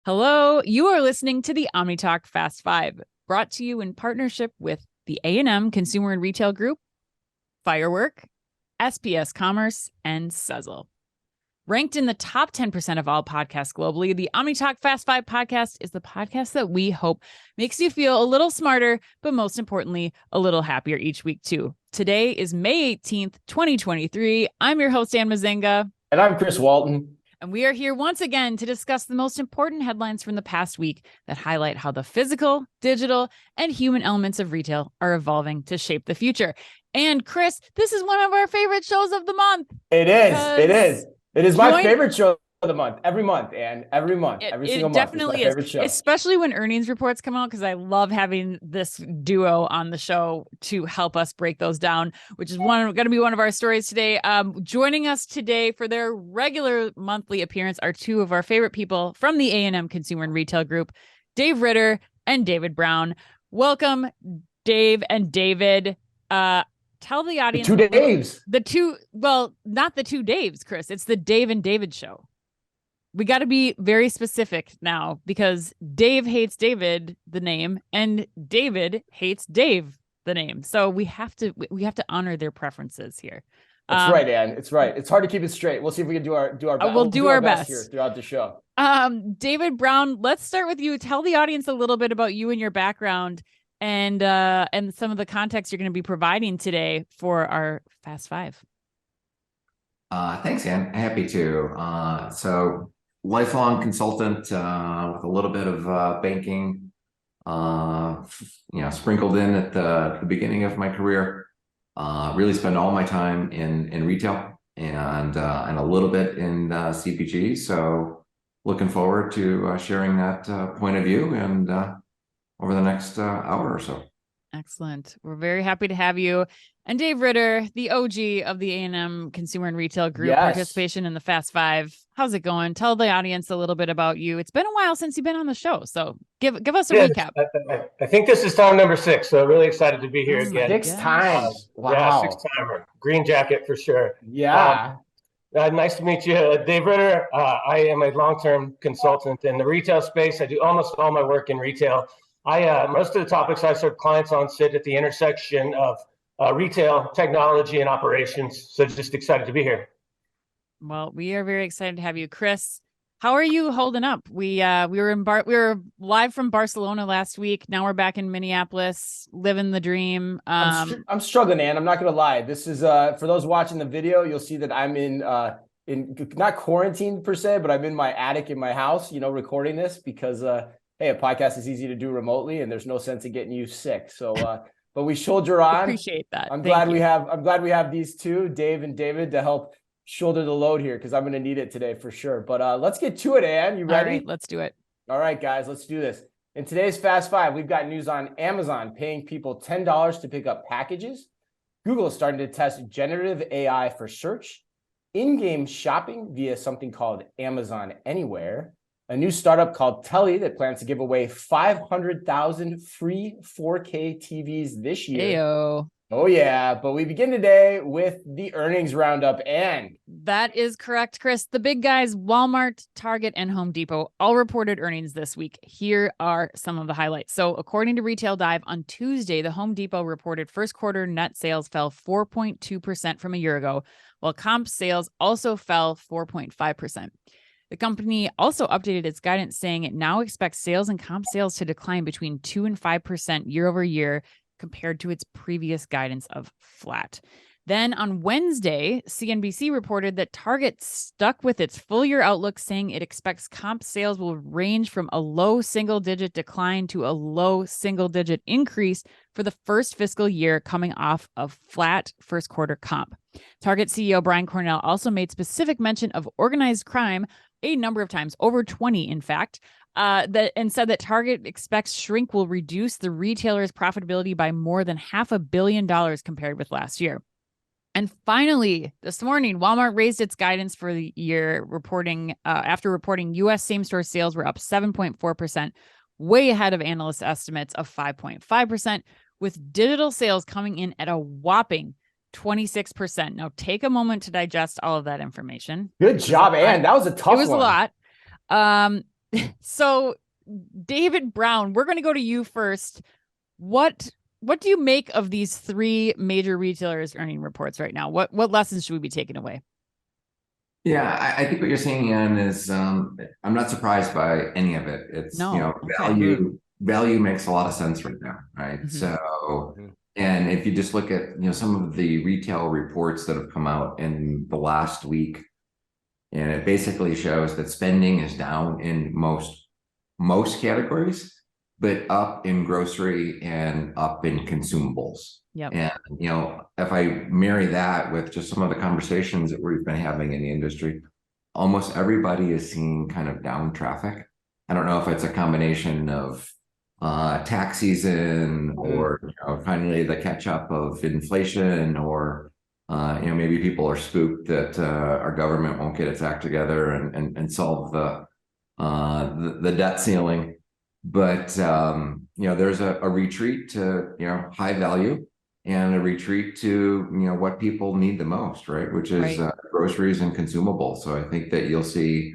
Hello, you are listening to the OmniTalk Fast Five, brought to you in partnership with the A&M Consumer and Retail Group, Firework, SPS Commerce, and Sezzle. Ranked in the top 10% of all podcasts globally, the OmniTalk Fast Five podcast is the podcast that we hope makes you feel a little smarter, but most importantly, a little happier each week too. Today is May 18th, 2023. I'm your host, Ann Mazinga. And I'm Chris Walton. And we are here once again to discuss the most important headlines from the past week that highlight how the physical, digital, and human elements of retail are evolving to shape the future. And Chris, this is one of our favorite shows of the month. It is. It is my favorite show of the month. Every month, and every single month. It definitely is. Show. Especially when earnings reports come out, because I love having this duo on the show to help us break those down, which is going to be one of our stories today. Joining us today for their regular monthly appearance are two of our favorite people from the A&M Consumer and Retail Group, Dave Ritter and David Brown. Welcome, Dave and David. Tell the audience the two Daves. Not the two Daves, Chris. It's the Dave and David show. We got to be very specific now because Dave hates David, the name, and David hates Dave, the name. So we have to honor their preferences here. That's right, Ann. It's right. It's hard to keep it straight. We'll see if we can do our best. We'll do our best here throughout the show. David Brown, let's start with you. Tell the audience a little bit about you and your background and some of the context you're going to be providing today for our Fast Five. Thanks, Ann. Happy to. So lifelong consultant with a little bit of banking, sprinkled in at the beginning of my career. Really spend all my time in retail and a little bit in CPG. So looking forward to sharing that point of view and over the next hour or so. Excellent. We're very happy to have you. And Dave Ritter, the OG of the A&M Consumer and Retail Group, yes. Participation in the Fast Five. How's it going? Tell the audience a little bit about you. It's been a while since you've been on the show, so give us a recap. I think this is time number 6, so really excited to be here again. 6 times. Wow. Yeah, 6-timer. Green jacket for sure. Yeah. Nice to meet you, Dave Ritter. I am a long-term consultant in the retail space. I do almost all my work in retail. Most of the topics I serve clients on sit at the intersection of retail, technology, and operations. So just excited to be here. Well, we are very excited to have you, Chris. How are you holding up? We were live from Barcelona last week. Now we're back in Minneapolis, living the dream. I'm struggling, Ann. I'm not gonna lie. This is for those watching the video. You'll see that I'm in not quarantine per se, but I'm in my attic in my house. Recording this because hey, a podcast is easy to do remotely, and there's no sense in getting you sick. So. But we shoulder on. Appreciate that. I'm glad we have these two, Dave and David, to help shoulder the load here because I'm going to need it today for sure. But let's get to it, Ann. You ready? All right, let's do it. All right, guys, let's do this. In today's Fast Five, we've got news on Amazon paying people $10 to pick up packages. Google is starting to test generative AI for search. In-game shopping via something called Amazon Anywhere. A new startup called Telly that plans to give away 500,000 free 4K TVs this year. Ayo. Oh, yeah. But we begin today with the earnings roundup. And that is correct, Chris. The big guys, Walmart, Target, and Home Depot, all reported earnings this week. Here are some of the highlights. So according to Retail Dive, on Tuesday, the Home Depot reported first quarter net sales fell 4.2% from a year ago, while comp sales also fell 4.5%. The company also updated its guidance, saying it now expects sales and comp sales to decline between 2% and 5% year over year compared to its previous guidance of flat. Then on Wednesday, CNBC reported that Target stuck with its full year outlook, saying it expects comp sales will range from a low single-digit decline to a low single-digit increase for the first fiscal year coming off of flat first quarter comp. Target CEO Brian Cornell also made specific mention of organized crime a number of times, over 20, in fact, and said that Target expects shrink will reduce the retailer's profitability by more than $500 million compared with last year. And finally, this morning, Walmart raised its guidance for the year, after reporting U.S. same-store sales were up 7.4%, way ahead of analyst estimates of 5.5%, with digital sales coming in at a whopping 26%. Now take a moment to digest all of that information. Good job, Ann. That was a tough one. It was a lot. So David Brown, we're going to go to you first. What do you make of these three major retailers earning reports right now? What lessons should we be taking away? Yeah, I think what you're seeing, Ian, is I'm not surprised by any of it. It's, you No. know, Okay. value makes a lot of sense right now, right? Mhm. So, Mhm. and if you just look at, some of the retail reports that have come out in the last week, and it basically shows that spending is down in most categories, but up in grocery and up in consumables. Yep. And, if I marry that with just some of the conversations that we've been having in the industry, almost everybody is seeing kind of down traffic. I don't know if it's a combination of tax season or finally the catch up of inflation, or maybe people are spooked that our government won't get its act together and solve the debt ceiling. But there's a retreat to high value, and a retreat to what people need the most, right? Which is groceries and consumables. So I think that you'll see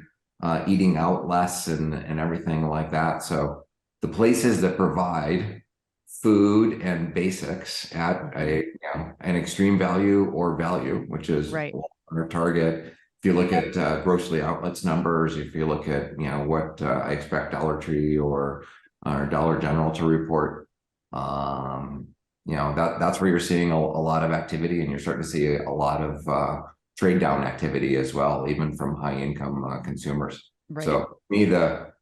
eating out less and everything like that. So the places that provide food and basics at an extreme value or value, which is our target. If you look at grocery outlets numbers, if you look at what I expect Dollar Tree or Dollar General to report, that's where you're seeing a lot of activity, and you're starting to see a lot of trade down activity as well, even from high income consumers. Right. So to me, the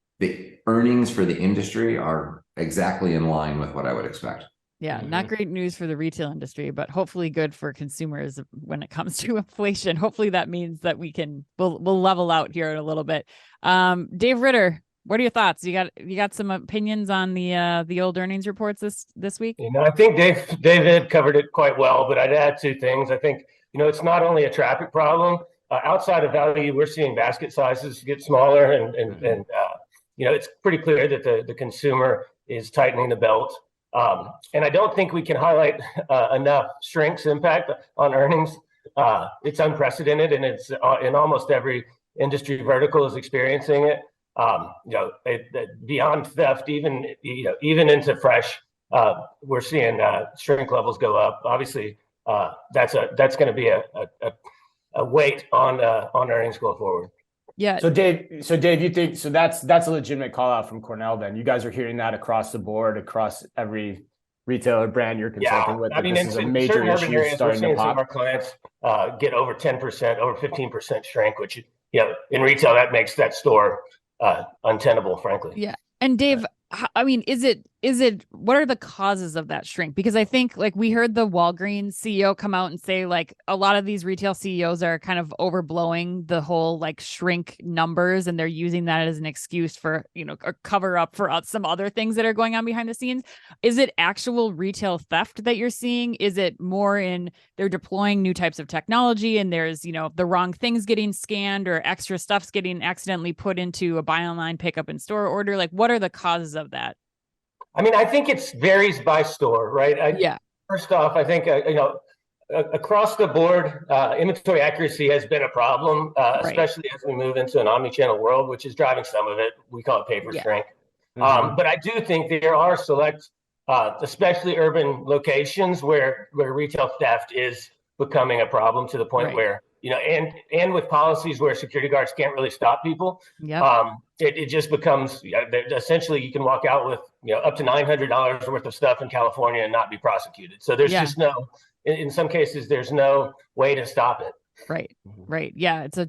earnings for the industry are exactly in line with what I would expect. Yeah, not great news for the retail industry, but hopefully good for consumers when it comes to inflation. Hopefully that means that we'll level out here in a little bit. Dave Ritter, what are your thoughts? You got some opinions on the old earnings reports this week? I think David covered it quite well, but I'd add two things. I think it's not only a traffic problem. Outside of value, we're seeing basket sizes get smaller, and it's pretty clear that the consumer is tightening the belt. And I don't think we can highlight enough shrink's impact on earnings. It's unprecedented, and it's in almost every industry vertical is experiencing it. Beyond theft, even into fresh, we're seeing shrink levels go up. Obviously, that's going to be a weight on earnings going forward. Yeah. So Dave, you think that's a legitimate call out from Cornell then? You guys are hearing that across the board, across every retailer brand you're consulting with? I mean, this is a major issue areas, starting we're seeing to pop. some of our clients get over 10%, over 15% shrink, which in retail that makes that store untenable, frankly. Yeah. And Dave, I mean, is it what are the causes of that shrink? Because I think like we heard the Walgreens CEO come out and say like a lot of these retail CEOs are kind of overblowing the whole like shrink numbers, and they're using that as an excuse for, a cover up for some other things that are going on behind the scenes. Is it actual retail theft that you're seeing? Is it more in they're deploying new types of technology and there's, the wrong things getting scanned or extra stuff's getting accidentally put into a buy online, pick up in store order? Like, what are the causes of that? I mean, I think it varies by store, right? First off, I think, across the board, inventory accuracy has been a problem, especially as we move into an omni-channel world, which is driving some of it. We call it paper shrink. But I do think there are select, especially urban locations where retail theft is becoming a problem to the point where, and with policies where security guards can't really stop people. It just becomes essentially you can walk out with up to $900 worth of stuff in California and not be prosecuted. So there's just in some cases there's no way to stop it. Right. Yeah, it's a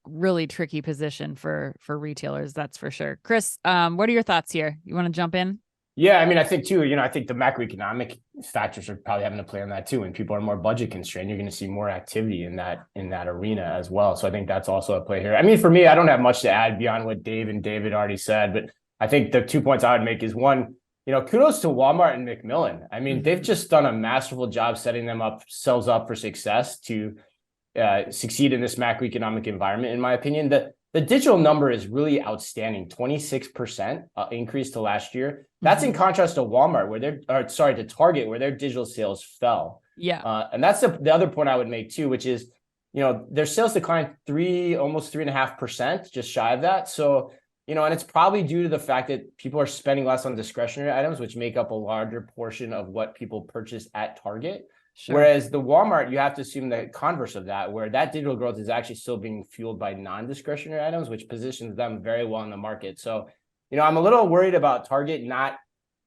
really tricky position for retailers, that's for sure. Chris, what are your thoughts here? You want to jump in? Yeah, I mean, I think too, I think the macroeconomic factors are probably having to play on that too. When people are more budget constrained, you're going to see more activity in that arena as well. So I think that's also a play here. I mean, for me, I don't have much to add beyond what Dave and David already said, but I think the 2 points I would make is one, kudos to Walmart and Macmillan. I mean, they've just done a masterful job setting themselves up for success to succeed in this macroeconomic environment, in my opinion. The digital number is really outstanding, 26% increase to last year. That's in contrast to Walmart, to Target, where their digital sales fell. Yeah. And that's the other point I would make too, which is, their sales declined almost 3.5%, just shy of that. So, and it's probably due to the fact that people are spending less on discretionary items, which make up a larger portion of what people purchase at Target. Sure. Whereas the Walmart, you have to assume the converse of that, where that digital growth is actually still being fueled by non-discretionary items, which positions them very well in the market. So, I'm a little worried about Target not,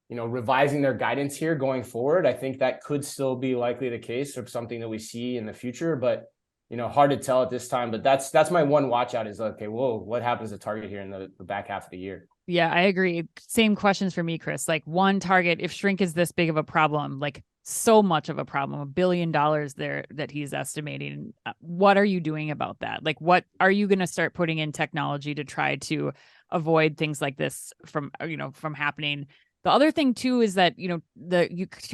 revising their guidance here going forward. I think that could still be likely the case of something that we see in the future, but hard to tell at this time. But that's my one watch out is, okay, whoa, what happens to Target here in the back half of the year? Yeah, I agree. Same questions for me, Chris. Like, one, Target, if shrink is this big of a problem, like so much of a problem, $1 billion there that he's estimating, what are you doing about that? Like, what are you going to start putting in technology to try to avoid things like this from happening? The other thing too is that,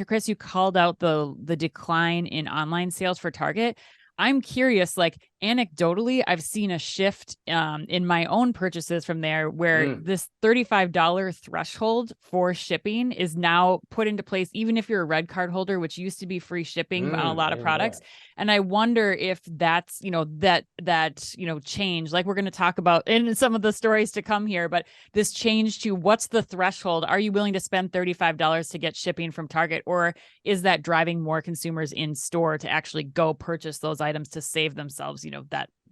Chris, you called out the decline in online sales for Target. I'm curious, like anecdotally, I've seen a shift in my own purchases from there where this $35 threshold for shipping is now put into place, even if you're a red card holder, which used to be free shipping on a lot of products. And I wonder if that's, change, like we're going to talk about in some of the stories to come here, but this change to what's the threshold? Are you willing to spend $35 to get shipping from Target? Or is that driving more consumers in store to actually go purchase those items to save themselves,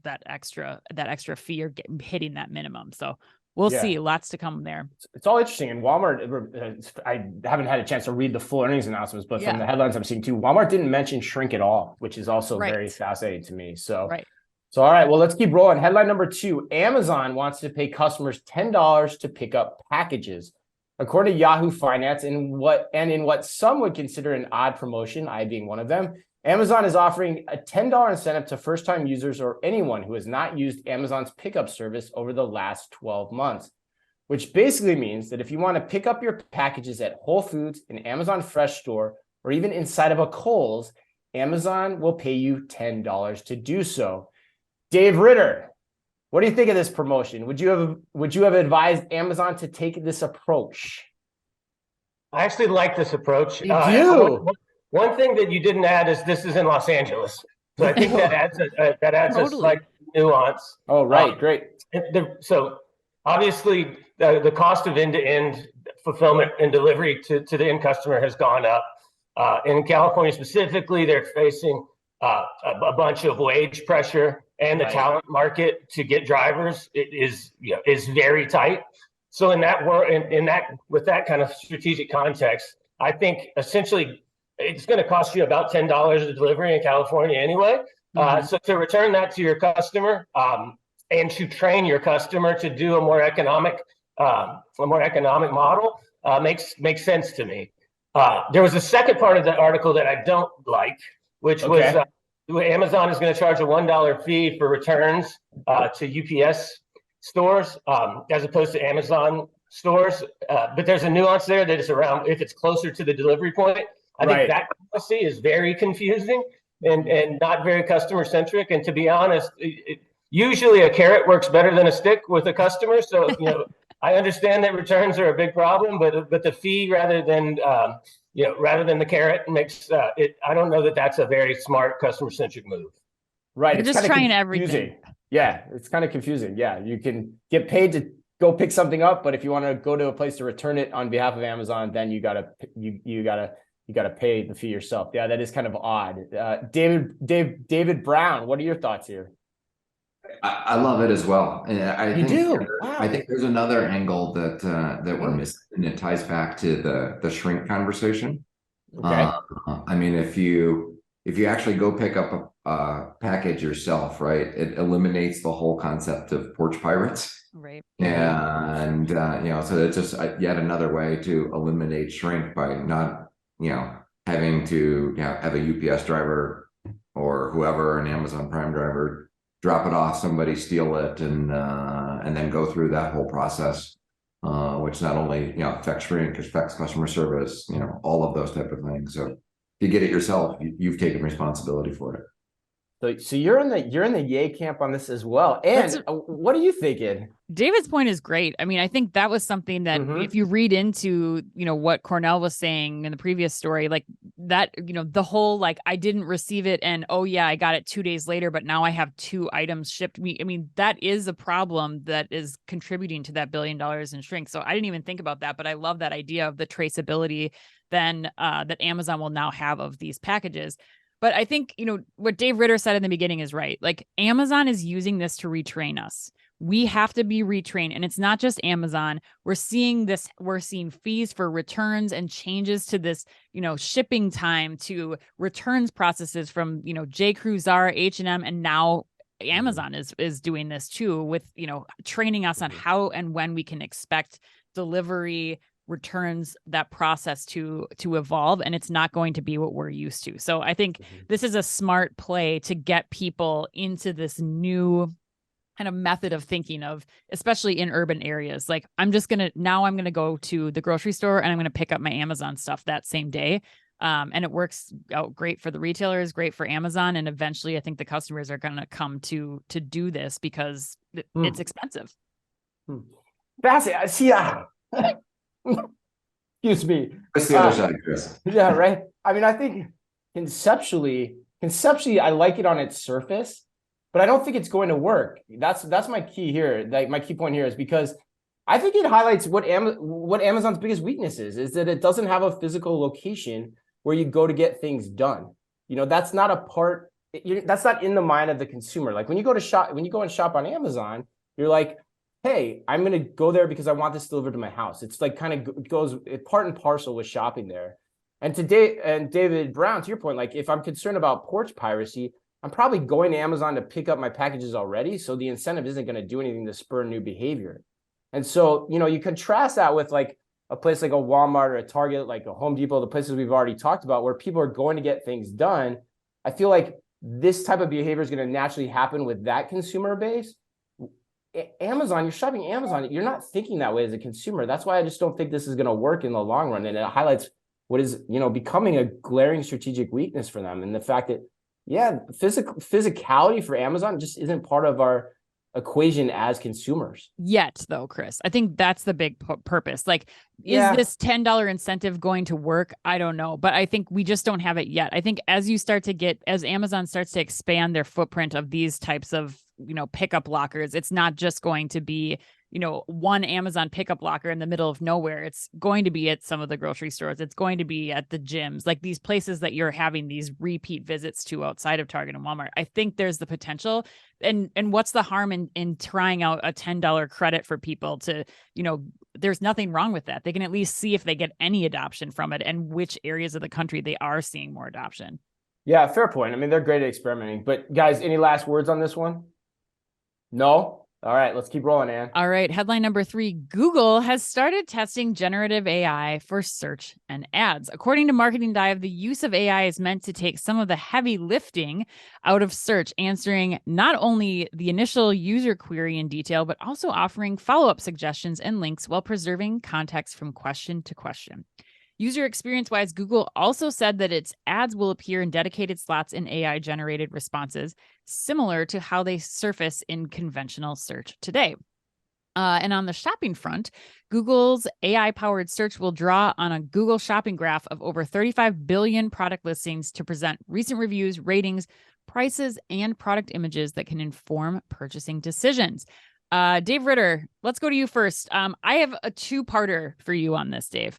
that extra fee or hitting that minimum? So we'll see. Lots to come there. It's all interesting. And Walmart, I haven't had a chance to read the full earnings announcements, but from the headlines I'm seeing too, Walmart didn't mention shrink at all, which is also very fascinating to me. So, all right, well, let's keep rolling. Headline number 2, Amazon wants to pay customers $10 to pick up packages. According to Yahoo Finance, in what some would consider an odd promotion, I being one of them, Amazon is offering a $10 incentive to first-time users or anyone who has not used Amazon's pickup service over the last 12 months, which basically means that if you want to pick up your packages at Whole Foods, an Amazon Fresh store, or even inside of a Kohl's, Amazon will pay you $10 to do so. Dave Ritter, what do you think of this promotion? Would you have advised Amazon to take this approach? I actually like this approach. You do? One thing that you didn't add is this is in Los Angeles, so I think that adds a slight nuance. Oh, right, great. So obviously, the cost of end-to-end fulfillment and delivery to the end customer has gone up. In California specifically, they're facing a bunch of wage pressure, and the talent market to get drivers is very tight. So in that world, with that kind of strategic context, I think essentially it's going to cost you about $10 a delivery in California anyway. So to return that to your customer and to train your customer to do a more economic model makes sense to me. There was a second part of the article that I don't like, which was Amazon is going to charge a $1 fee for returns to UPS stores as opposed to Amazon stores. But there's a nuance there that is around if it's closer to the delivery point. I think that policy is very confusing and not very customer centric. And to be honest, usually a carrot works better than a stick with a customer. So, I understand that returns are a big problem, but the fee rather than the carrot makes it. I don't know that that's a very smart customer centric move. Right. You're just trying everything. Yeah. It's kind of confusing. Yeah. You can get paid to go pick something up, but if you want to go to a place to return it on behalf of Amazon, then you gotta pay the fee yourself. Yeah, that is kind of odd. David Brown, what are your thoughts here? I love it as well. And I think there's another angle that we're missing, and it ties back to the shrink conversation. Okay. I mean, if you actually go pick up a package yourself, right, it eliminates the whole concept of porch pirates. Right. And so it's just yet another way to eliminate shrink by not having to have a UPS driver or whoever, an Amazon Prime driver, drop it off, somebody steal it, and then go through that whole process, which not only affects shrink, affects customer service, all of those type of things. So if you get it yourself, you've taken responsibility for it. So you're in the yay camp on this as well. And what are you thinking? David's point is great. I mean, I think that was something that if you read into, what Cornell was saying in the previous story, like that, the whole, like, I didn't receive it and, oh yeah, I got it 2 days later, but now I have 2 items shipped me. I mean, that is a problem that is contributing to that $1 billion in shrink. So I didn't even think about that, but I love that idea of the traceability then that Amazon will now have of these packages. But I think, what Dave Ritter said in the beginning is right. Like, Amazon is using this to retrain us. We have to be retrained. And it's not just Amazon. We're seeing fees for returns and changes to this, shipping time, to returns processes from, J. Crew, Zara, H&M, and now Amazon is doing this too, with, training us on how and when we can expect delivery, returns, that process to evolve, and it's not going to be what we're used to. So I think this is a smart play to get people into this new kind of method of thinking of, especially in urban areas. Like, I'm going to go to the grocery store and I'm going to pick up my Amazon stuff that same day. And it works out great for the retailers, great for Amazon. And eventually I think the customers are going to come to do this because it's expensive. Fascinating. See, excuse me. That's the other side, Chris. Yeah, right. I mean, I think conceptually, I like it on its surface, but I don't think it's going to work. That's my key here. Like, my key point here is because I think it highlights what Amazon's biggest weakness is that it doesn't have a physical location where you go to get things done. That's not that's not in the mind of the consumer. Like, when you go and shop on Amazon, you're like, hey, I'm going to go there because I want this delivered to my house. It's like kind of goes part and parcel with shopping there. And David Brown, to your point, like, if I'm concerned about porch piracy, I'm probably going to Amazon to pick up my packages already. So the incentive isn't going to do anything to spur new behavior. And so, you contrast that with like a place like a Walmart or a Target, like a Home Depot, the places we've already talked about where people are going to get things done. I feel like this type of behavior is going to naturally happen with that consumer base. Amazon, you're shopping Amazon, you're not thinking that way as a consumer. That's why I just don't think this is going to work in the long run. And it highlights what is, becoming a glaring strategic weakness for them. And the fact that, physicality for Amazon just isn't part of our equation as consumers yet, though, Chris. I think that's the big purpose. Like, is this $10 incentive going to work? I don't know, but I think we just don't have it yet. I think as Amazon starts to expand their footprint of these types of, pickup lockers, it's not just going to be, one Amazon pickup locker in the middle of nowhere. It's going to be at some of the grocery stores. It's going to be at the gyms, like these places that you're having these repeat visits to outside of Target and Walmart. I think there's the potential. And what's the harm in trying out a $10 credit for people to, there's nothing wrong with that. They can at least see if they get any adoption from it and which areas of the country they are seeing more adoption. Yeah, fair point. I mean, they're great at experimenting. But guys, any last words on this one? No? All right, let's keep rolling, Ann. All right, headline number 3, Google has started testing generative AI for search and ads. According to Marketing Dive, the use of AI is meant to take some of the heavy lifting out of search, answering not only the initial user query in detail, but also offering follow-up suggestions and links while preserving context from question to question. User experience-wise, Google also said that its ads will appear in dedicated slots in AI-generated responses, similar to how they surface in conventional search today. And on the shopping front, Google's AI-powered search will draw on a Google shopping graph of over 35 billion product listings to present recent reviews, ratings, prices, and product images that can inform purchasing decisions. Dave Ritter, let's go to you first. I have a two-parter for you on this, Dave.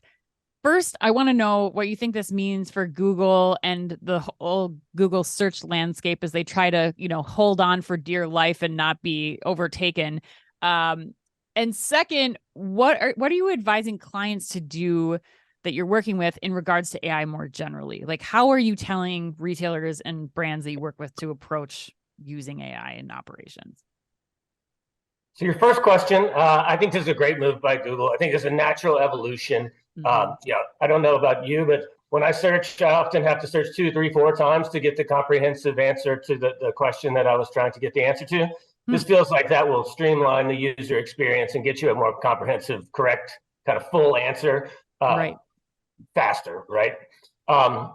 First, I want to know what you think this means for Google and the whole Google search landscape as they try to, hold on for dear life and not be overtaken. And second, what are you advising clients to do that you're working with in regards to AI more generally? Like, how are you telling retailers and brands that you work with to approach using AI in operations? So your first question, I think this is a great move by Google. I think it's a natural evolution. I don't know about you, but when I search, I often have to search 2, 3, 4 times to get the comprehensive answer to the question that I was trying to get the answer to. This feels like that will streamline the user experience and get you a more comprehensive, correct, kind of full answer faster, right?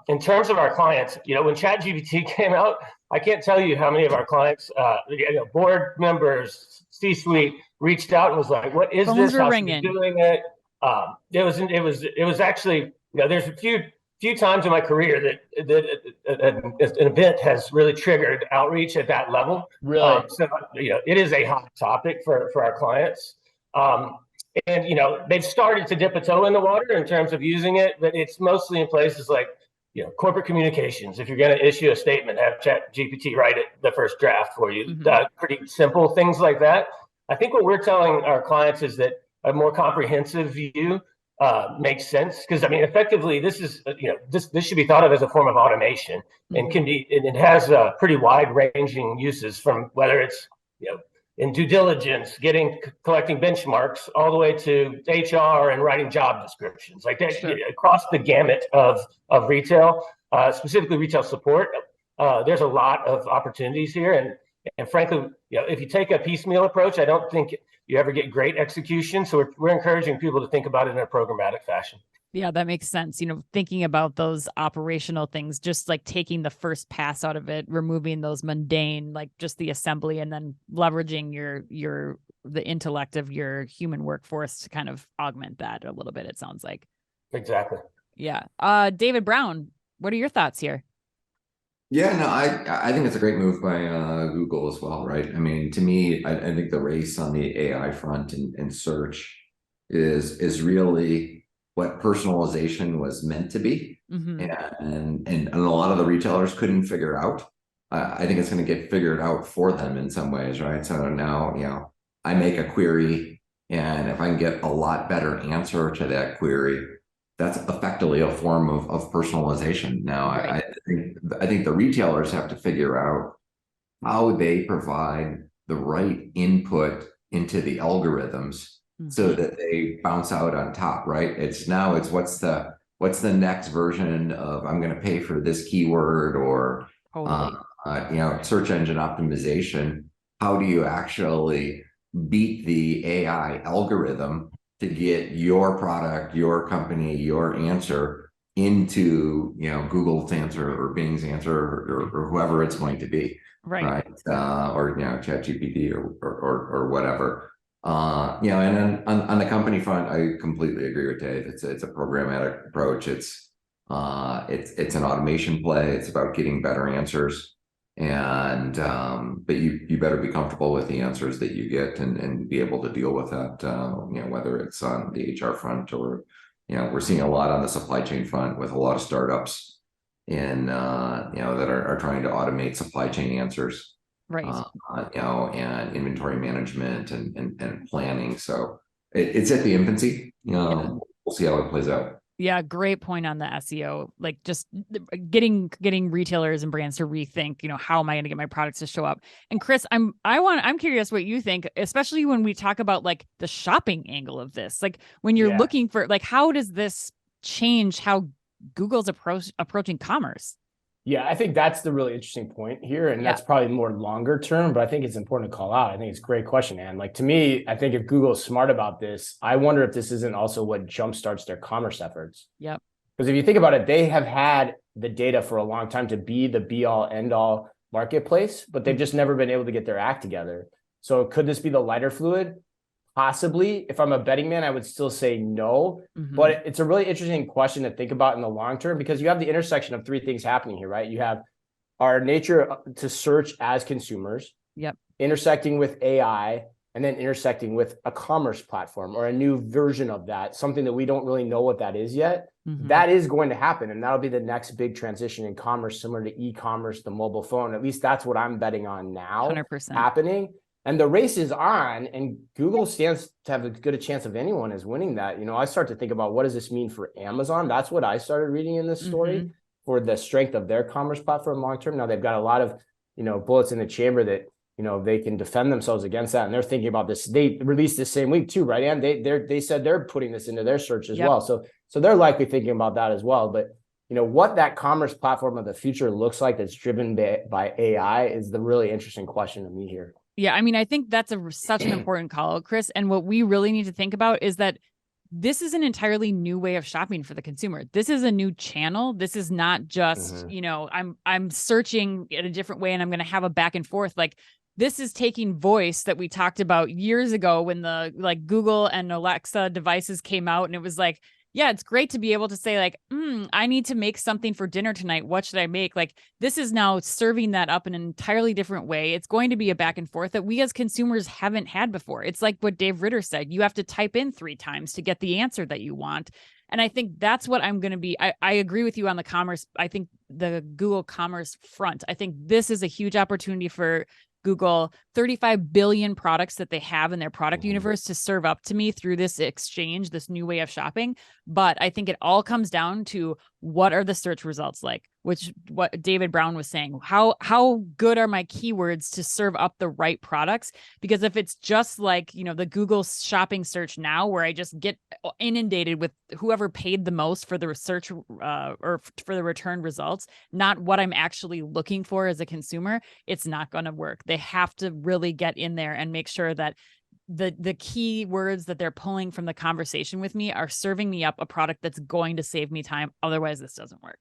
In terms of our clients, when ChatGPT came out, I can't tell you how many of our clients, board members, C-suite, reached out and was like, "What is this? How should we be doing it?" It was actually, there's a few times in my career that an event has really triggered outreach at that level. Really? So it is a hot topic for our clients. And they've started to dip a toe in the water in terms of using it, but it's mostly in places like corporate communications. If you're going to issue a statement, have Chat GPT write it, the first draft for you. Pretty simple things like that. I think what we're telling our clients is that a more comprehensive view makes sense, because effectively this is this should be thought of as a form of automation, and it has pretty wide ranging uses, from whether it's in due diligence, collecting benchmarks, all the way to HR and writing job descriptions, like that. Sure. Across the gamut of retail, specifically retail support. There's a lot of opportunities here, and frankly, if you take a piecemeal approach, I don't think you ever get great execution. So we're encouraging people to think about it in a programmatic fashion. Yeah, that makes sense. Thinking about those operational things, just like taking the first pass out of it, removing those mundane, like just the assembly, and then leveraging the intellect of your human workforce to kind of augment that a little bit, it sounds like. Exactly. Yeah. David Brown, what are your thoughts here? Yeah, no, I think it's a great move by Google as well, right? To me, I think the race on the AI front and search is really what personalization was meant to be, and a lot of the retailers couldn't figure out. I think it's going to get figured out for them in some ways, right? So now, I make a query, and if I can get a lot better answer to that query, that's effectively a form of personalization. Now, right. I think the retailers have to figure out how they provide the right input into the algorithms so that they bounce out on top, right? It's what's the next version of, I'm going to pay for this keyword, or search engine optimization. How do you actually beat the AI algorithm to get your product, your company, your answer into Google's answer or Bing's answer or whoever it's going to be, right? Or ChatGPT or whatever. And then on the company front, I completely agree with Dave. It's a programmatic approach. It's an automation play. It's about getting better answers, and but you better be comfortable with the answers that you get and be able to deal with that. Whether it's on the HR front, or we're seeing a lot on the supply chain front with a lot of startups that are trying to automate supply chain answers. Right. And inventory management and planning. So it's at the infancy. We'll see how it plays out. Yeah, great point on the SEO. Like just getting retailers and brands to rethink, how am I going to get my products to show up? And Chris, I'm curious what you think, especially when we talk about like the shopping angle of this. Like when you're looking for, like, how does this change how Google's approaching commerce? Yeah, I think that's the really interesting point here. And that's probably more longer term, but I think it's important to call out. I think it's a great question, Ann. Like, to me, I think if Google is smart about this, I wonder if this isn't also what jumpstarts their commerce efforts. Yep. Because if you think about it, they have had the data for a long time to be the be all end all marketplace, but they've just never been able to get their act together. So could this be the lighter fluid? Possibly. If I'm a betting man, I would still say no. But it's a really interesting question to think about in the long term, because you have the intersection of three things happening here, right? You have our nature to search as consumers, intersecting with AI, and then intersecting with a commerce platform or a new version of that, something that we don't really know what that is yet. That is going to happen, and that'll be the next big transition in commerce, similar to e-commerce, the mobile phone. At least that's what I'm betting on now 100%. happening. And the race is on, and Google stands to have as good a chance of anyone as winning that. I start to think about, what does this mean for Amazon? That's what I started reading in this story for the strength of their commerce platform long term. Now they've got a lot of, bullets in the chamber that, they can defend themselves against that. And they're thinking about this. They released this same week too, right? And they said they're putting this into their search as well. So they're likely thinking about that as well. But what that commerce platform of the future looks like that's driven by AI is the really interesting question to me here. Yeah, I think that's such an important call out, Chris. And what we really need to think about is that this is an entirely new way of shopping for the consumer. This is a new channel. This is not just, I'm searching in a different way and I'm going to have a back and forth. Like, this is taking voice that we talked about years ago when the Google and Alexa devices came out, and it was like, yeah, it's great to be able to say like, I need to make something for dinner tonight. What should I make? Like this is now serving that up in an entirely different way. It's going to be a back and forth that we as consumers haven't had before. It's like what Dave Ritter said. You have to type in 3 times to get the answer that you want. And I think that's what I'm going to be. I agree with you on the commerce. I think the Google commerce front, I think this is a huge opportunity for Google, 35 billion products that they have in their product universe to serve up to me through this exchange, this new way of shopping. But I think it all comes down to what are the search results like, which what David Brown was saying. How good are my keywords to serve up the right products? Because if it's just like, the Google shopping search now, where I just get inundated with whoever paid the most for the research or for the return results, not what I'm actually looking for as a consumer, it's not going to work. They have to really get in there and make sure that the key words that they're pulling from the conversation with me are serving me up a product that's going to save me time. Otherwise, this doesn't work.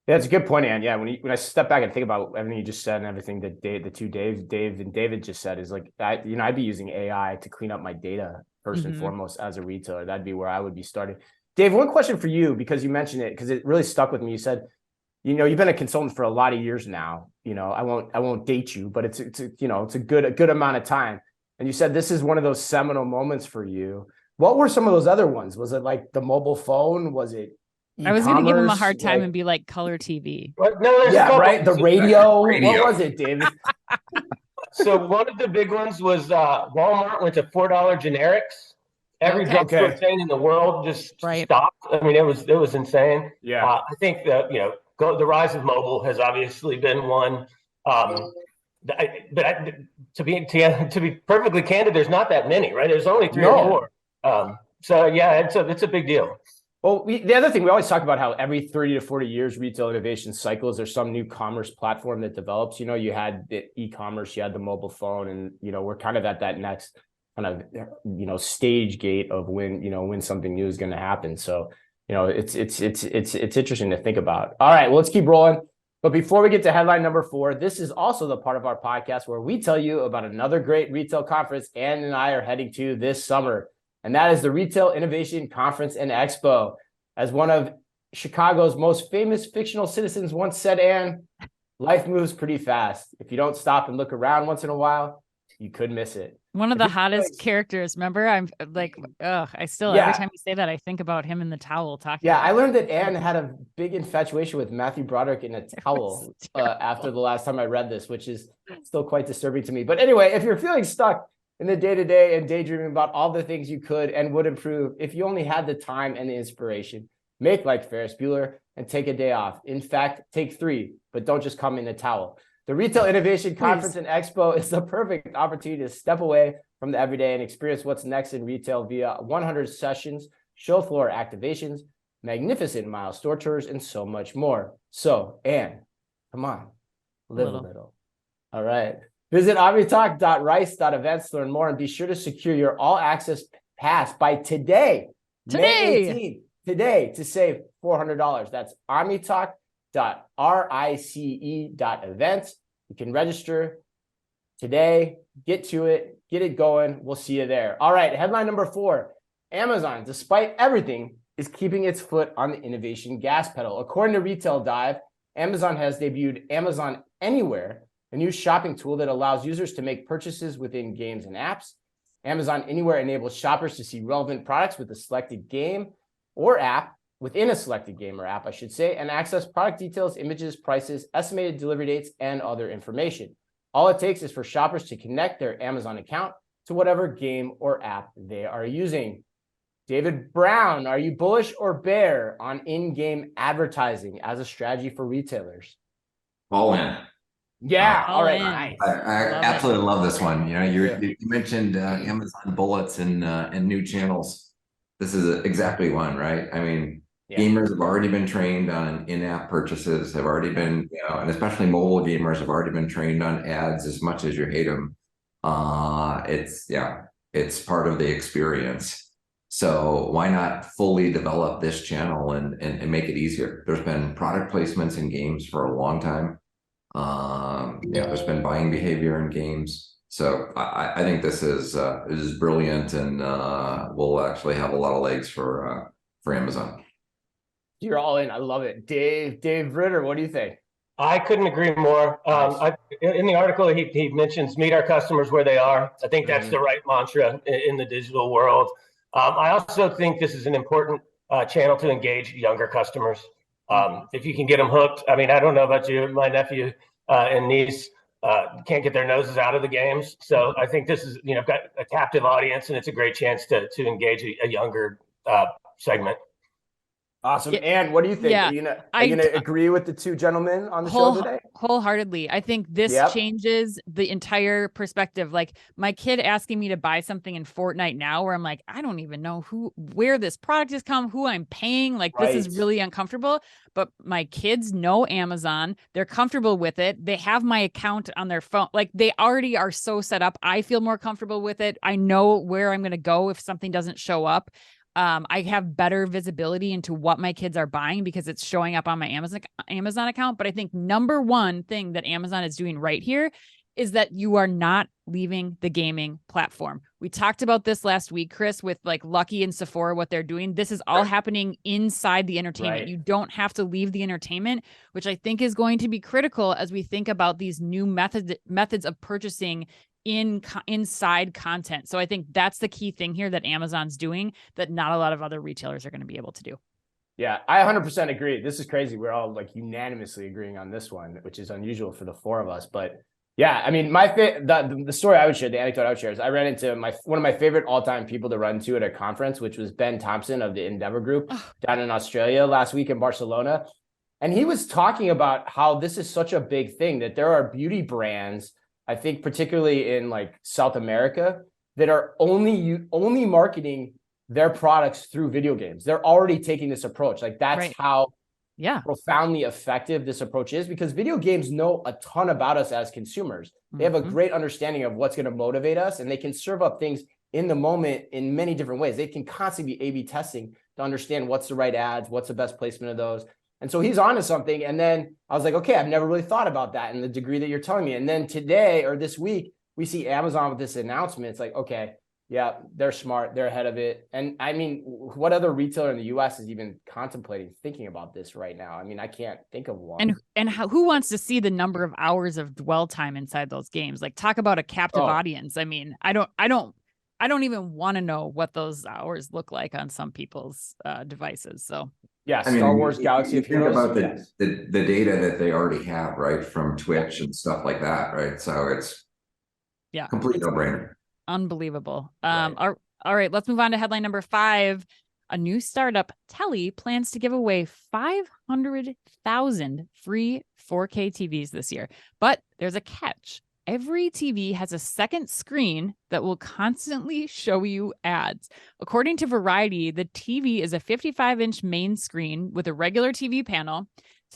Yeah, that's a good point, Ann. Yeah, when I step back and think about everything you just said and everything that Dave and David just said is like, I'd be using AI to clean up my data first and foremost as a retailer. That'd be where I would be starting. Dave, one question for you, because you mentioned it, because it really stuck with me. You said, you've been a consultant for a lot of years now. I won't date you, but it's a good amount of time. And you said this is one of those seminal moments for you. What were some of those other ones? Was it like the mobile phone? Was it I was going to give him a hard time and be like color TV. No, right. The radio. What was it, David? So one of the big ones was Walmart went to $4 generics. Every drugstore chain in the world just stopped. I mean, it was insane. Yeah. I think that the rise of mobile has obviously been one. But to be perfectly candid, there's not that many, right? There's only 3 or 4. So yeah, it's a big deal. Well, the other thing, we always talk about how every 30 to 40 years, retail innovation cycles, there's some new commerce platform that develops. You had the e-commerce, you had the mobile phone, and, we're kind of at that next kind of, stage gate of when something new is going to happen. So, it's interesting to think about. All right, well, let's keep rolling. But before we get to headline number 4, this is also the part of our podcast where we tell you about another great retail conference Ann and I are heading to this summer. And that is the Retail Innovation Conference and Expo. As one of Chicago's most famous fictional citizens once said, Ann, life moves pretty fast. If you don't stop and look around once in a while, you could miss it. One of the hottest characters. Remember, I'm like, I still, every time you say that, I think about him in the towel talking. Yeah, I learned that Ann had a big infatuation with Matthew Broderick in a towel after the last time I read this, which is still quite disturbing to me. But anyway, if you're feeling stuck in the day-to-day and daydreaming about all the things you could and would improve, if you only had the time and the inspiration, make like Ferris Bueller and take a day off. In fact, take 3, but don't just come in a towel. The Retail Innovation Conference and Expo is the perfect opportunity to step away from the everyday and experience what's next in retail via 100 sessions, show floor activations, magnificent mile store tours, and so much more. So, Ann, come on, live a little. All right. Visit omnitalk.rice.events to learn more, and be sure to secure your all-access pass by today, May 18th, today, to save $400. That's omnitalk.rice.events. You can register today, get to it, get it going. We'll see you there. All right, headline number 4. Amazon, despite everything, is keeping its foot on the innovation gas pedal. According to Retail Dive, Amazon has debuted Amazon Anywhere, a new shopping tool that allows users to make purchases within games and apps. Amazon Anywhere enables shoppers to see relevant products with a selected game or app, within a selected game or app, I should say, and access product details, images, prices, estimated delivery dates, and other information. All it takes is for shoppers to connect their Amazon account to whatever game or app they are using. David Brown, are you bullish or bear on in-game advertising as a strategy for retailers? All in. Yeah. All right. Nice. I absolutely love this one. You mentioned Amazon bullets and new channels. This is exactly one, right? I mean, gamers have already been trained on in-app purchases, have already been, and especially mobile gamers have already been trained on ads as much as you hate them. It's part of the experience. So why not fully develop this channel and make it easier? There's been product placements in games for a long time. There's been buying behavior in games. So I think this is brilliant, and will actually have a lot of legs for for Amazon. You're all in. I love it. Dave Ritter, what do you think? I couldn't agree more. Nice. In the article, he mentions meet our customers where they are. I think that's the right mantra in the digital world. I also think this is an important channel to engage younger customers. If you can get them hooked. I mean, I don't know about you, my nephew and niece can't get their noses out of the games. So I think this is, got a captive audience, and it's a great chance to engage a younger segment. Awesome. And what do you think? Yeah, are you gonna agree with the two gentlemen on the show today? Wholeheartedly. I think this changes the entire perspective. Like my kid asking me to buy something in Fortnite now, where I'm like, I don't even know where this product has come, who I'm paying. Like this is really uncomfortable. But my kids know Amazon. They're comfortable with it. They have my account on their phone. Like they already are so set up. I feel more comfortable with it. I know where I'm going to go if something doesn't show up. I have better visibility into what my kids are buying because it's showing up on my Amazon account. But I think number one thing that Amazon is doing right here is that you are not leaving the gaming platform. We talked about this last week, Chris, with like Lucky and Sephora, what they're doing. This is all happening inside the entertainment. Right. You don't have to leave the entertainment, which I think is going to be critical as we think about these new methods of purchasing inside content. So I think that's the key thing here that Amazon's doing that not a lot of other retailers are going to be able to do. Yeah, I 100% agree. This is crazy. We're all like unanimously agreeing on this one, which is unusual for the four of us. But yeah, I mean, the story I would share, the anecdote I would share is I ran into one of my favorite all-time people to run to at a conference, which was Ben Thompson of the Endeavor Group down in Australia last week in Barcelona. And he was talking about how this is such a big thing, that there are beauty brands, I think particularly in like South America, that are only marketing their products through video games. They're already taking this approach. Like that's how profoundly effective this approach is, because video games know a ton about us as consumers. They have a great understanding of what's going to motivate us, and they can serve up things in the moment in many different ways. They can constantly be A/B testing to understand what's the right ads, what's the best placement of those. And so he's onto something. And then I was like, okay, I've never really thought about that in the degree that you're telling me. And then today or this week, we see Amazon with this announcement. It's like, okay, yeah, they're smart. They're ahead of it. And I mean, what other retailer in the US is even contemplating thinking about this right now? I mean, I can't think of one. And who wants to see the number of hours of dwell time inside those games? Like talk about a captive audience. I mean, I don't even want to know what those hours look like on some people's devices. So yeah, Star Wars Galaxy of Heroes. Think about the data that they already have, right, from Twitch and stuff like that, right? So it's complete no-brainer. Unbelievable. All right, let's move on to headline number 5. A new startup, Telly, plans to give away 500,000 free 4K TVs this year. But there's a catch. Every TV has a second screen that will constantly show you ads. According to Variety, the TV is a 55-inch main screen with a regular TV panel,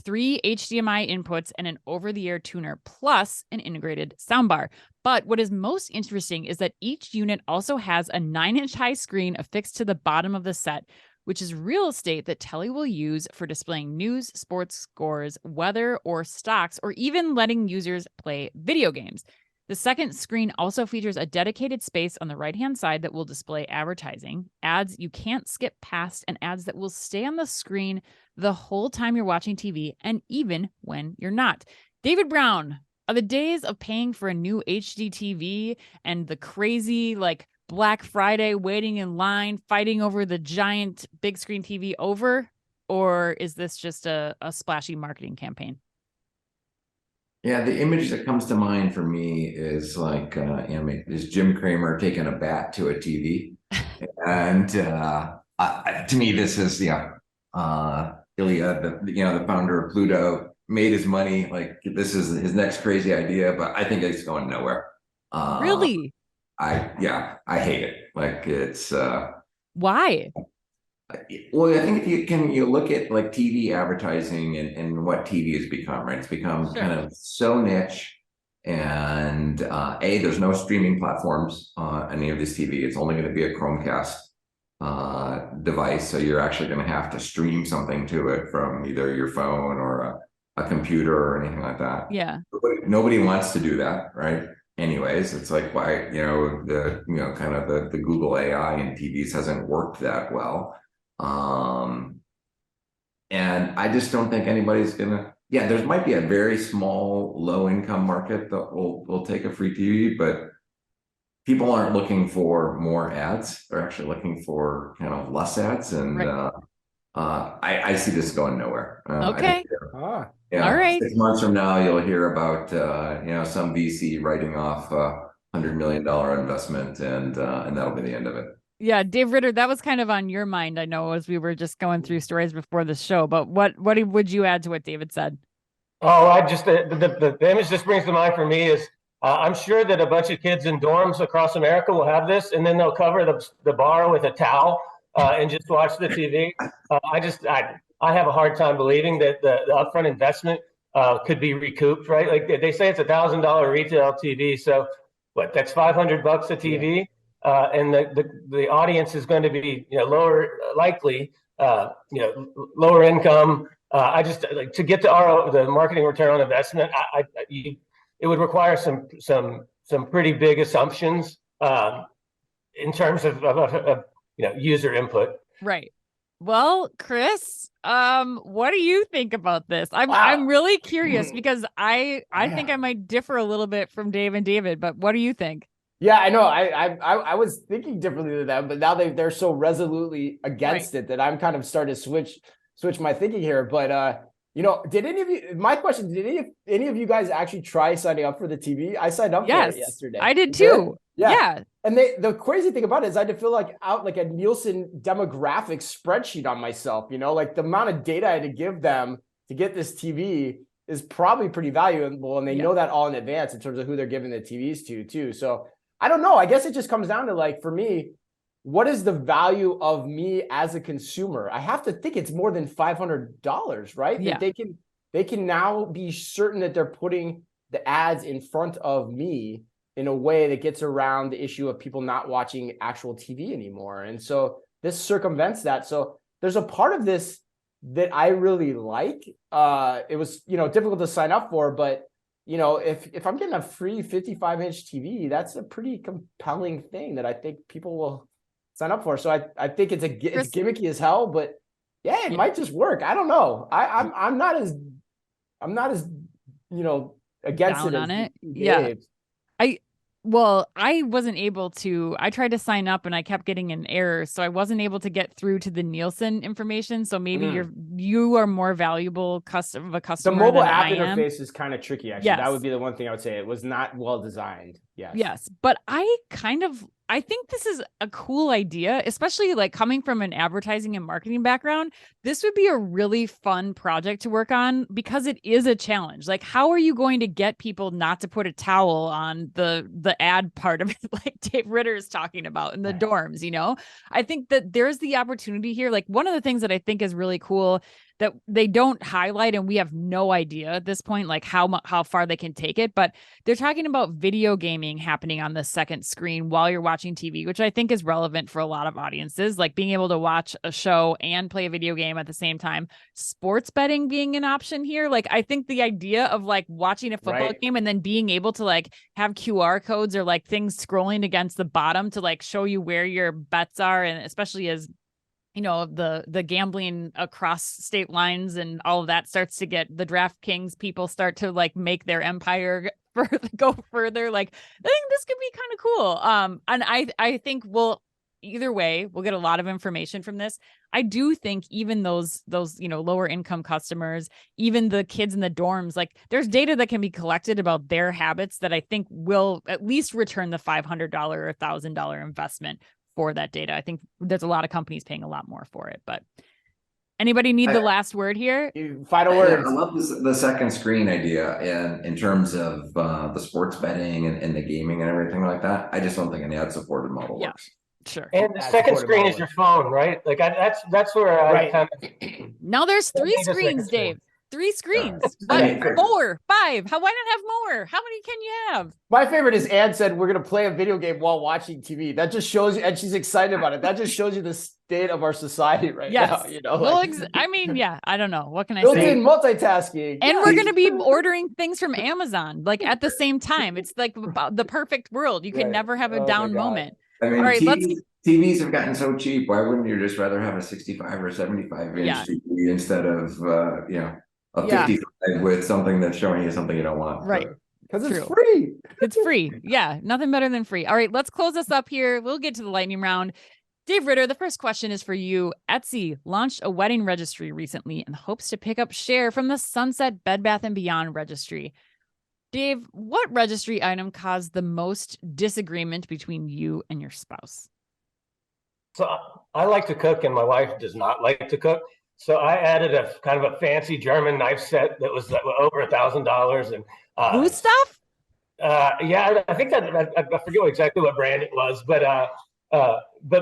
3 HDMI inputs, and an over-the-air tuner, plus an integrated soundbar. But what is most interesting is that each unit also has a 9-inch high screen affixed to the bottom of the set, which is real estate that Telly will use for displaying news, sports scores, weather, or stocks, or even letting users play video games. The second screen also features a dedicated space on the right-hand side that will display advertising, ads you can't skip past, and ads that will stay on the screen the whole time you're watching TV and even when you're not. David Brown, are the days of paying for a new HD TV and the crazy, like, Black Friday, waiting in line, fighting over the giant big screen TV over? Or is this just a splashy marketing campaign? Yeah, the image that comes to mind for me is like, is Jim Cramer taking a bat to a TV. And to me, this is, Ilya, the founder of Pluto, made his money. Like, this is his next crazy idea, but I think it's going nowhere. Really? I hate it. Like, it's why? Well, I think if you look at like TV advertising and what TV has become, right? It's become kind of so niche, and there's no streaming platforms on any of this TV. It's only going to be a Chromecast device, so you're actually going to have to stream something to it from either your phone or a computer or anything like that. Yeah. Nobody wants to do that, right? Anyways, it's like, why, kind of the Google AI in TVs hasn't worked that well. I just don't think anybody's gonna. Yeah, there might be a very small low income market that will take a free TV, but people aren't looking for more ads. They're actually looking for less ads, and Right. I see this going nowhere. Okay. Ah, All right. 6 months from now, you'll hear about some VC writing off $100 million investment, and that'll be the end of it. Yeah, Dave Ritter, that was kind of on your mind, I know, as we were just going through stories before the show. But what would you add to what David said? Oh, I just the image this brings to mind for me is I'm sure that a bunch of kids in dorms across America will have this, and then they'll cover the bar with a towel and just watch the TV. I have a hard time believing that the upfront investment could be recouped, right? Like they say, it's $1,000 retail TV, so what? That's $500 a TV, and the audience is going to be lower likely, lower income. I just like to get the marketing return on investment. It would require some pretty big assumptions in terms of user input. Right. Well, Chris, what do you think about this? Wow. I'm really curious because I think I might differ a little bit from Dave and David, but what do you think? Yeah, I know. I was thinking differently than them, but now they're so resolutely against it that I'm kind of starting to switch my thinking here. But did any of you? My question: did any of you guys actually try signing up for the TV? I signed up for it yesterday. I did too. Yeah. And the crazy thing about it is I had to fill out a Nielsen demographic spreadsheet on myself. Like the amount of data I had to give them to get this TV is probably pretty valuable, and they know that all in advance in terms of who they're giving the TVs to too. So I don't know. I guess it just comes down to for me, what is the value of me as a consumer? I have to think it's more than $500, right? Yeah. That they can now be certain that they're putting the ads in front of me in a way that gets around the issue of people not watching actual TV anymore. And so this circumvents that. So there's a part of this that I really like. It was, difficult to sign up for, but if I'm getting a free 55-inch TV, that's a pretty compelling thing that I think people will sign up for. So I think it's gimmicky as hell, but yeah, it might just work. I don't know. I'm not as against Down it on as it. Dave. Yeah. I wasn't able to. I tried to sign up and I kept getting an error, so I wasn't able to get through to the Nielsen information. So maybe you are more valuable customer. The mobile than app I am. interface is kind of tricky. Actually, that would be the one thing I would say. It was not well designed. Yes, but I think this is a cool idea, especially coming from an advertising and marketing background. This would be a really fun project to work on because it is a challenge. How are you going to get people not to put a towel on the ad part of it, like Dave Ritter is talking about in the dorms? I think that there's the opportunity here. One of the things that I think is really cool that they don't highlight, and we have no idea at this point, how far they can take it, but they're talking about video gaming happening on the second screen while you're watching TV, which I think is relevant for a lot of audiences, being able to watch a show and play a video game at the same time. Sports betting being an option here. I think the idea of watching a football game and then being able to have QR codes or things scrolling against the bottom to make your where your bets are, and especially as the gambling across state lines and all of that starts to get the DraftKings people start to make their empire go further. I think this could be kind of cool. And I think either way, we'll get a lot of information from this. I do think even those lower income customers, even the kids in the dorms, there's data that can be collected about their habits that I think will at least return the $500 or $1,000 investment for that data. I think there's a lot of companies paying a lot more for it, but anybody need the last word here? Final words. I love the second screen idea in terms of the sports betting and the gaming and everything like that. I just don't think an ad-supported model works. Sure. And the second screen is your phone, right? That's where I kind of. Now there's 3 screens, Dave. 3 screens. 4, 5. Why not have more? How many can you have? My favorite is Ann said we're going to play a video game while watching TV. That just shows you, and she's excited about it. That just shows you the state of our society right now. I don't know. What can I say? Built-in multitasking. And we're going to be ordering things from Amazon at the same time. It's the perfect world. You can never have a down moment. I mean, All right, TVs have gotten so cheap. Why wouldn't you just rather have a 65 or 75 inch Yeah. TV instead of a Yeah. 55 with something that's showing you something you don't want? Right. Because it's True. free. It's free. Yeah, nothing better than free. All right, let's close this up here. We'll get to the lightning round. Dave Ritter, the first question is for you. Etsy launched a wedding registry recently and hopes to pick up share from the Sunset Bed Bath & Beyond registry. Dave, what registry item caused the most disagreement between you and your spouse? So I like to cook, and my wife does not like to cook. So I added a kind of a fancy German knife set that was over $1,000. And Who stuff? yeah, I think that I forget exactly what brand it was, but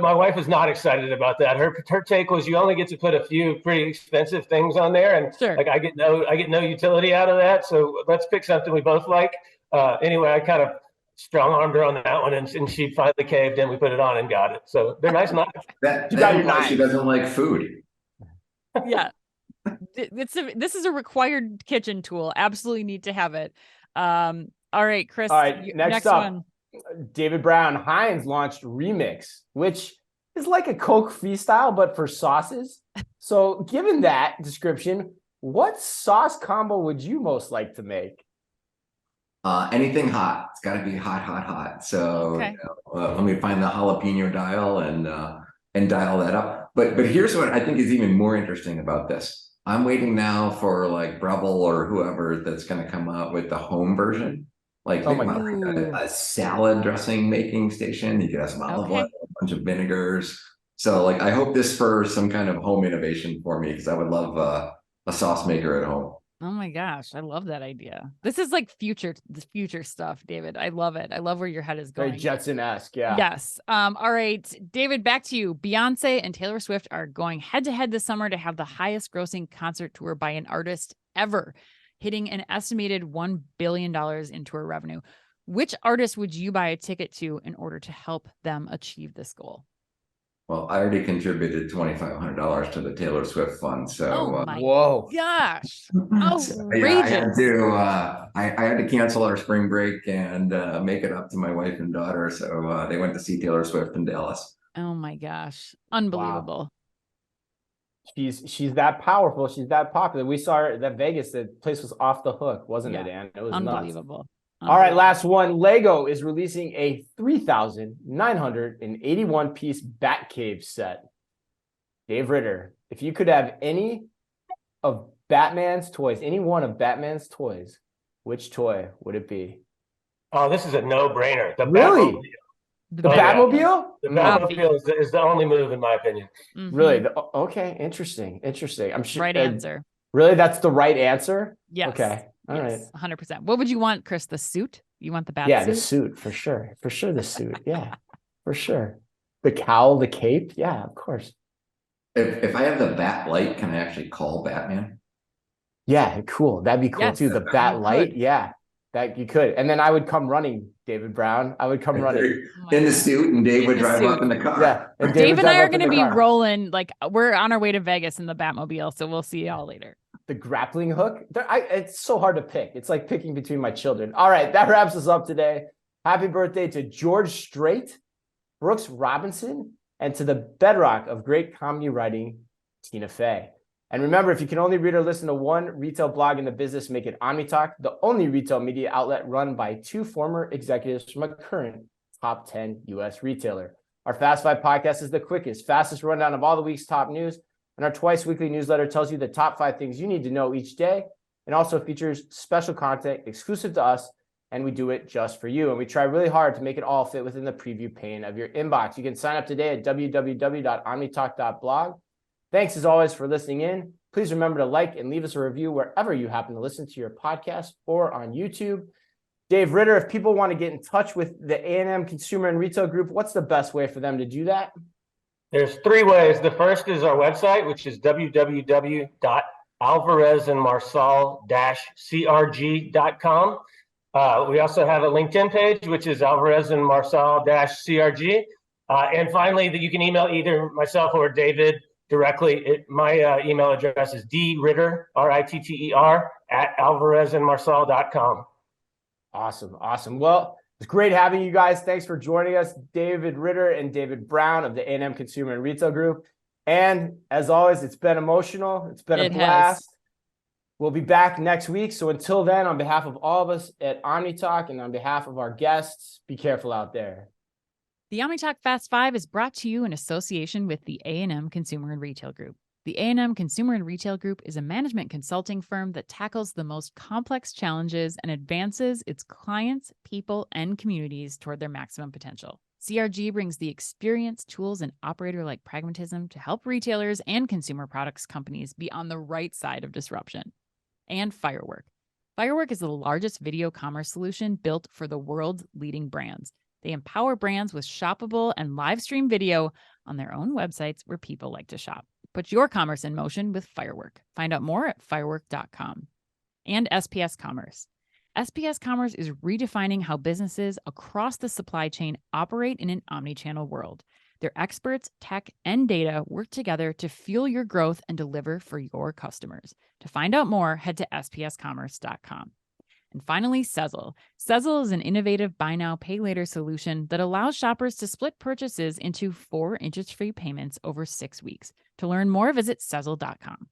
my wife was not excited about that. Her take was you only get to put a few pretty expensive things on there, and Sure. like I get no utility out of that. So let's pick something we both like. Anyway, I kind of strong-armed her on that one, and she finally caved, and we put it on and got it. So they're nice knives. That got your implies she knife. doesn't like food. Yeah. This is a required kitchen tool. Absolutely need to have it. All right, Chris. All right, next up, one. David Brown. Heinz launched Remix, which is like a Coke freestyle, but for sauces. So given that description, what sauce combo would you most like to make? Anything hot. It's got to be hot, hot, hot. So Okay. let me find the jalapeno dial and dial that up. But here's what I think is even more interesting about this. I'm waiting now for like Breville or whoever that's going to come out with the home version. Like, Oh my a salad dressing making station. You could have some olive oil, a bunch of vinegars. So like, I hope this spurs some kind of home innovation for me because I would love a sauce maker at home. Oh my gosh, I love that idea. This is like the future stuff, David. I love it. I love where your head is going. Very Jetson-esque, yeah. Yes. All right, David, back to you. Beyonce and Taylor Swift are going head to head this summer to have the highest grossing concert tour by an artist ever, hitting an estimated $1 billion in tour revenue. Which artist would you buy a ticket to in order to help them achieve this goal? Well, I already contributed $2,500 to the Taylor Swift fund, so Whoa, gosh, so, yeah, outrageous! I had to cancel our spring break and make it up to my wife and daughter. So they went to see Taylor Swift in Dallas. Oh my gosh, unbelievable! Wow. She's that powerful. She's that popular. We saw her at Vegas. The place was off the hook, wasn't it, Ann? It was unbelievable. Nuts. All right, last one. Lego is releasing a 3,981 piece Batcave set. Dave Ritter, if you could have any of Batman's toys, any one of Batman's toys, which toy would it be? Oh, this is a no-brainer. Really? The Batmobile? Yeah. The Batmobile is the only move, in my opinion. Mm-hmm. Really? Okay, interesting. I'm sure. Right answer. Really? That's the right answer? Yes. Okay. All right. 100%. What would you want, Chris? The suit? You want the bat Yeah, suit? the suit, for sure. For sure, the suit. Yeah, for sure. The cowl, the cape. Yeah, of course. If I have the bat light, can I actually call Batman? Yeah, cool. That'd be cool too. The bat light. Yeah, that you could. And then I would come running, David Brown. I would come running in the suit, and Dave would drive up in the car. Yeah, and Dave and I are going to be rolling. Like, we're on our way to Vegas in the Batmobile, so we'll see y'all later. The grappling hook. It's so hard to pick. It's like picking between my children. All right, that wraps us up today. Happy birthday to George Strait, Brooks Robinson, and to the bedrock of great comedy writing, Tina Fey. And remember, if you can only read or listen to one retail blog in the business, make it OmniTalk, the only retail media outlet run by two former executives from a current top 10 U.S. retailer. Our Fast Five podcast is the quickest, fastest rundown of all the week's top news. And our twice weekly newsletter tells you the top 5 things you need to know each day, and also features special content exclusive to us, and we do it just for you. And we try really hard to make it all fit within the preview pane of your inbox. You can sign up today at www.omnitalk.blog. Thanks as always for listening in. Please remember to like and leave us a review wherever you happen to listen to your podcast or on YouTube. Dave Ritter, if people want to get in touch with the A&M Consumer and Retail Group, what's the best way for them to do that? There's 3 ways. The first is our website, which is www.alvarezandmarsal-crg.com. We also have a LinkedIn page, which is Alvarez and Marsal-CRG. And finally, that you can email either myself or David directly. My email address is dritter, RITTER, @alvarezandmarsal.com. Awesome. Well, It's great having you guys. Thanks for joining us, David Ritter and David Brown of the A&M Consumer and Retail Group. And as always, it's been emotional. It's been a blast. We'll be back next week. So until then, on behalf of all of us at OmniTalk and on behalf of our guests, be careful out there. The OmniTalk Fast 5 is brought to you in association with the A&M Consumer and Retail Group. The A&M Consumer and Retail Group is a management consulting firm that tackles the most complex challenges and advances its clients, people, and communities toward their maximum potential. CRG brings the experience, tools, and operator-like pragmatism to help retailers and consumer products companies be on the right side of disruption. And Firework. Firework is the largest video commerce solution built for the world's leading brands. They empower brands with shoppable and live stream video on their own websites where people like to shop. Put your commerce in motion with Firework. Find out more at firework.com. And SPS Commerce. SPS Commerce is redefining how businesses across the supply chain operate in an omnichannel world. Their experts, tech, and data work together to fuel your growth and deliver for your customers. To find out more, head to spscommerce.com. And finally, Sezzle. Sezzle is an innovative buy now, pay later solution that allows shoppers to split purchases into 4 interest-free payments over 6 weeks. To learn more, visit Sezzle.com.